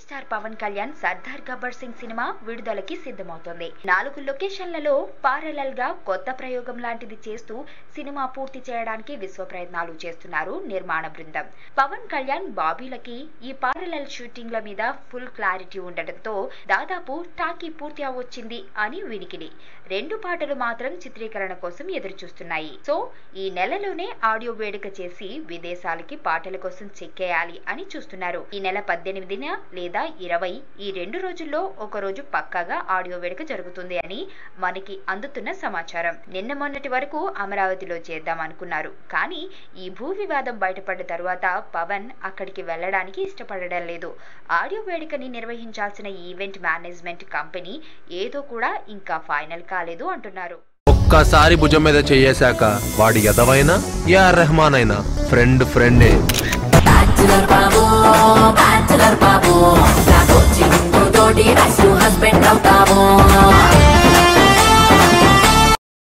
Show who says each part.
Speaker 1: Star Pawan Kalyan Sardar Gabbar Singh cinema విడుదలకి సిద్ధమవుతోంది. 4 లొకేషన్లలో parallel గా కొత్త ప్రయోగం లాంటిది చేస్తూ సినిమా పూర్తి చేయడానికి విశ్వ ప్రయత్నాలు చేస్తున్నారు నిర్మాణ బృందం. పవన్ కళ్యాణ్ బాబీలకి ఈ పారలల్ షూటింగ్ల మీద ఫుల్ క్లారిటీ ఉండడంతో దాదాపు టాకీ పూర్తి అవొచ్చింది అని వినికిడి. 2 పాటలు మాత్రం చిత్రీకరణ కోసం ఎదురు చూస్తున్నాయి. సో ఈ నెలలోనే ఆడియో వేడుక చేసి విదేశాలకి పాటల కోసం చెక్కేయాలి అని చూస్తున్నారు. ఈ నెల 18న లేదా 20 ఈ 2 రోజుల్లో ఒక రోజు పక్కాగా ఆడియో వేడుక జరుగుతుంది అని మనకి అందుతున్న సమాచారం. నిన్న మొన్నటి వరకు అమరావతిలో చేద్దాం అనుకున్నారు. కానీ ఈ భూ వివాదం బయటపడ్డ తరువాత పవన్ అక్కడికి వెళ్ళడానికి ఇష్టపడడం లేదు. ఆడియో వేడుకని నిర్వహించాల్సిన ఈవెంట్ మేనేజ్మెంట్ కంపెనీ ఏదో కూడా ఇంకా ఫైనల్ కాలేదు అంటున్నారు.
Speaker 2: ఒక్కసారి భుజం మీద చేయేశాక వాడి ఎదవైనా ఏఆర్ రెహమాన్ అయినా ఫ్రెండే.